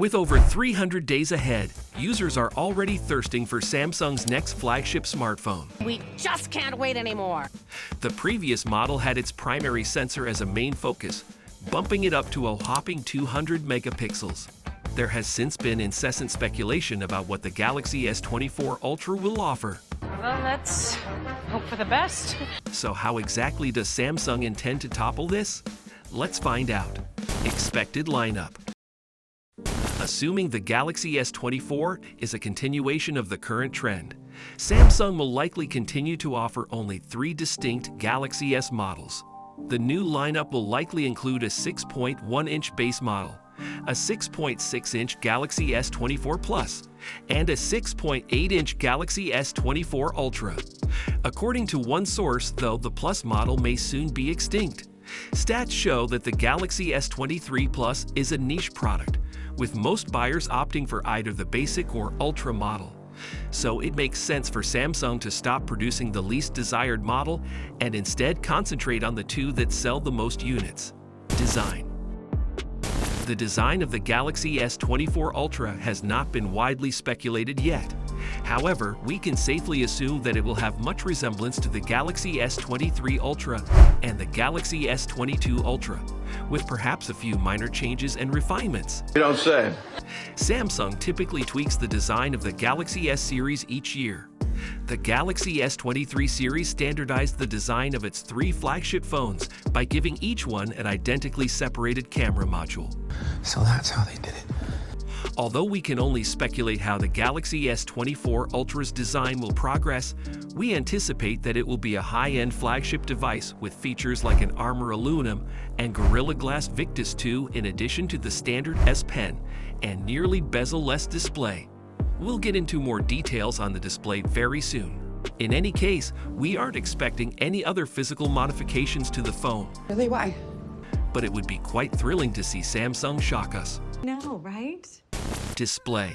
With over 300 days ahead, users are already thirsting for Samsung's next flagship smartphone. We just can't wait anymore. The previous model had its primary sensor as a main focus, bumping it up to a whopping 200 megapixels. There has since been incessant speculation about what the Galaxy S24 Ultra will offer. Well, let's hope for the best. So how exactly does Samsung intend to topple this? Let's find out. Expected lineup. Assuming the Galaxy S24 is a continuation of the current trend, Samsung will likely continue to offer only 3 distinct Galaxy S models. The new lineup will likely include a 6.1-inch base model, a 6.6-inch Galaxy S24 Plus, and a 6.8-inch Galaxy S24 Ultra. According to one source, though, the Plus model may soon be extinct. Stats show that the Galaxy S23 Plus is a niche product, with most buyers opting for either the basic or Ultra model. So it makes sense for Samsung to stop producing the least desired model and instead concentrate on the 2 that sell the most units. Design. The design of the Galaxy S24 Ultra has not been widely speculated yet. However, we can safely assume that it will have much resemblance to the Galaxy S23 Ultra and the Galaxy S22 Ultra, with perhaps a few minor changes and refinements. You don't say. Samsung typically tweaks the design of the Galaxy S series each year. The Galaxy S23 series standardized the design of its 3 flagship phones by giving each one an identically separated camera module. So that's how they did it. Although we can only speculate how the Galaxy S24 Ultra's design will progress, we anticipate that it will be a high-end flagship device with features like an Armor Aluminum and Gorilla Glass Victus 2 in addition to the standard S Pen and nearly bezel-less display. We'll get into more details on the display very soon. In any case, we aren't expecting any other physical modifications to the phone. Really? Why? But it would be quite thrilling to see Samsung shock us. No, right? Display.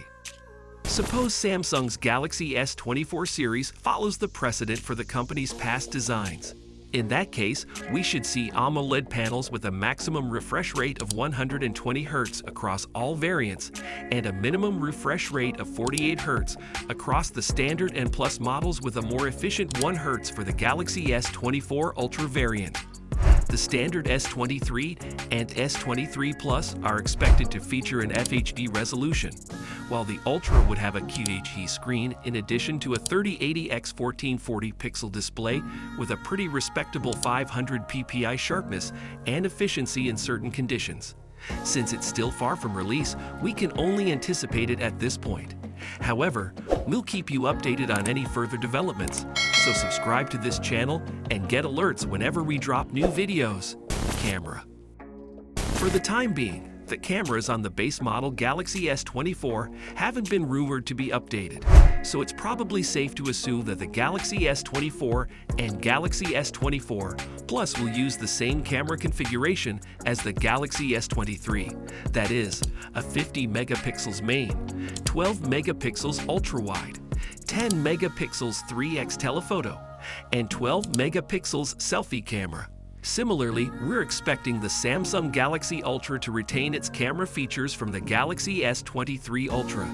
Suppose Samsung's Galaxy S24 series follows the precedent for the company's past designs. In that case, we should see AMOLED panels with a maximum refresh rate of 120 Hz across all variants and a minimum refresh rate of 48 Hz across the standard and Plus models, with a more efficient 1 Hz for the Galaxy S24 Ultra variant. The standard S23 and S23 Plus are expected to feature an FHD resolution, while the Ultra would have a QHD screen in addition to a 3080 x 1440 pixel display with a pretty respectable 500 ppi sharpness and efficiency in certain conditions. Since it's still far from release, we can only anticipate it at this point. However, we'll keep you updated on any further developments, so subscribe to this channel and get alerts whenever we drop new videos. Camera. For the time being, the cameras on the base model Galaxy S24 haven't been rumored to be updated, so it's probably safe to assume that the Galaxy S24 and Galaxy S24 Plus will use the same camera configuration as the Galaxy S23, that is, a 50 megapixels main, 12 megapixels ultra-wide, 10 megapixels 3x telephoto, and 12 megapixels selfie camera. Similarly, we're expecting the Samsung Galaxy Ultra to retain its camera features from the Galaxy S23 Ultra.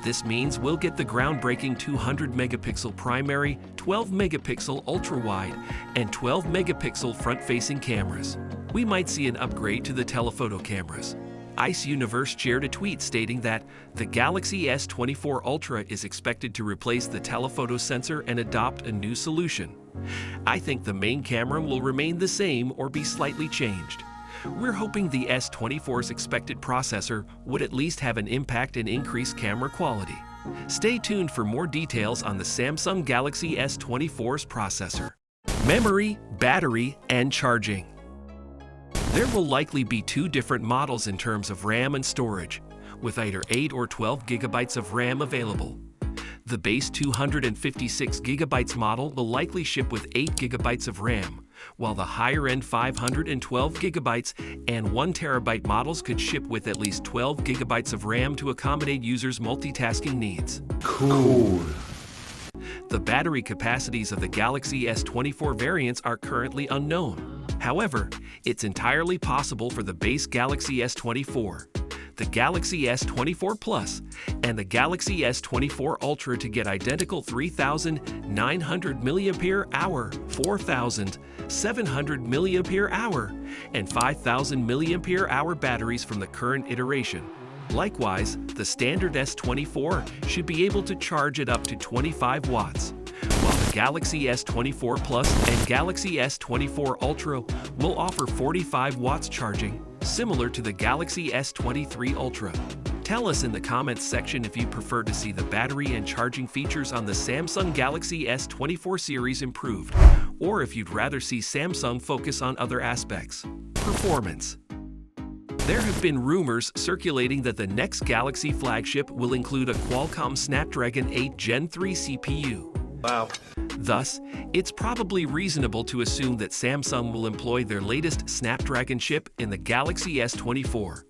This means we'll get the groundbreaking 200 megapixel primary, 12 megapixel ultra-wide, and 12 megapixel front-facing cameras. We might see an upgrade to the telephoto cameras. Ice Universe shared a tweet stating that the Galaxy S24 Ultra is expected to replace the telephoto sensor and adopt a new solution. I think the main camera will remain the same or be slightly changed. We're hoping the S24's expected processor would at least have an impact and increase camera quality. Stay tuned for more details on the Samsung Galaxy S24's processor. Memory, battery, and charging. There will likely be 2 different models in terms of RAM and storage, with either 8 or 12 gigabytes of RAM available. The base 256 gigabytes model will likely ship with 8 gigabytes of RAM, while the higher-end 512 gigabytes and 1 terabyte models could ship with at least 12 gigabytes of RAM to accommodate users' multitasking needs. Cool. The battery capacities of the Galaxy S24 variants are currently unknown. However, it's entirely possible for the base Galaxy S24. the Galaxy S24 Plus, and the Galaxy S24 Ultra to get identical 3,900 mAh, 4,700 mAh, and 5,000 mAh batteries from the current iteration. Likewise, the standard S24 should be able to charge at up to 25 watts, while the Galaxy S24 Plus and Galaxy S24 Ultra will offer 45 watts charging, similar to the Galaxy S23 Ultra. Tell us in the comments section if you prefer to see the battery and charging features on the Samsung Galaxy S24 series improved, or if you'd rather see Samsung focus on other aspects. Performance. There have been rumors circulating that the next Galaxy flagship will include a Qualcomm Snapdragon 8 Gen 3 CPU. Wow. Thus, it's probably reasonable to assume that Samsung will employ their latest Snapdragon chip in the Galaxy S24.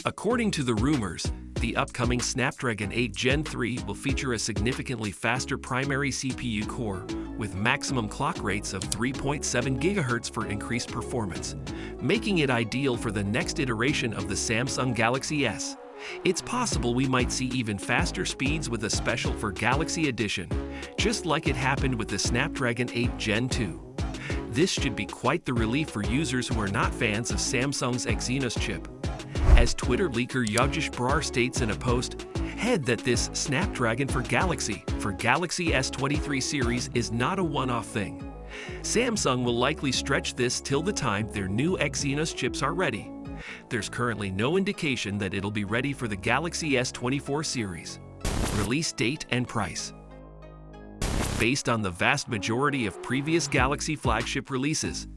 According to the rumors, the upcoming Snapdragon 8 Gen 3 will feature a significantly faster primary CPU core with maximum clock rates of 3.7 GHz for increased performance, making it ideal for the next iteration of the Samsung Galaxy S. It's possible we might see even faster speeds with a special for Galaxy Edition, just like it happened with the Snapdragon 8 Gen 2. This should be quite the relief for users who are not fans of Samsung's Exynos chip. As Twitter leaker Yogesh Brar states in a post, "Head that this Snapdragon for Galaxy S23 series is not a one-off thing. Samsung will likely stretch this till the time their new Exynos chips are ready. There's currently no indication that it'll be ready for the Galaxy S24 series. Release date and price." Based on the vast majority of previous Galaxy flagship releases,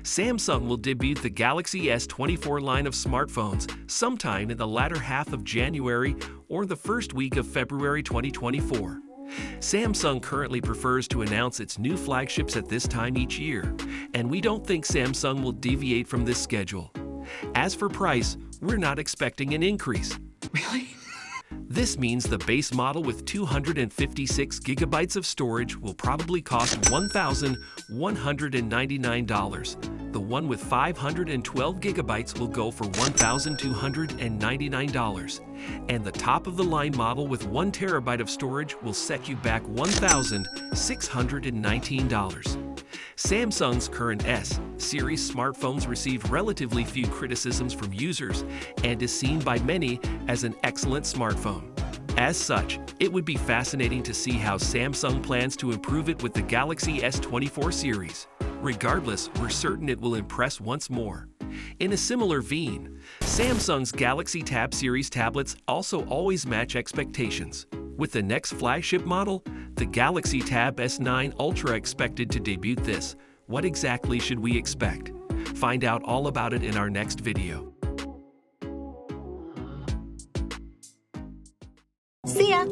Samsung will debut the Galaxy S24 line of smartphones sometime in the latter half of January or the first week of February 2024. Samsung currently prefers to announce its new flagships at this time each year, and we don't think Samsung will deviate from this schedule. As for price, we're not expecting an increase. Really? This means the base model with 256 gigabytes of storage will probably cost $1,199. The one with 512 gigabytes will go for $1,299. And the top-of-the-line model with 1 terabyte of storage will set you back $1,619. Samsung's current S-series smartphones receive relatively few criticisms from users and is seen by many as an excellent smartphone. As such, it would be fascinating to see how Samsung plans to improve it with the Galaxy S24 series. Regardless, we're certain it will impress once more. In a similar vein, Samsung's Galaxy Tab series tablets also always match expectations. With the next flagship model, the Galaxy Tab S9 Ultra expected to debut this, what exactly should we expect? Find out all about it in our next video. See ya!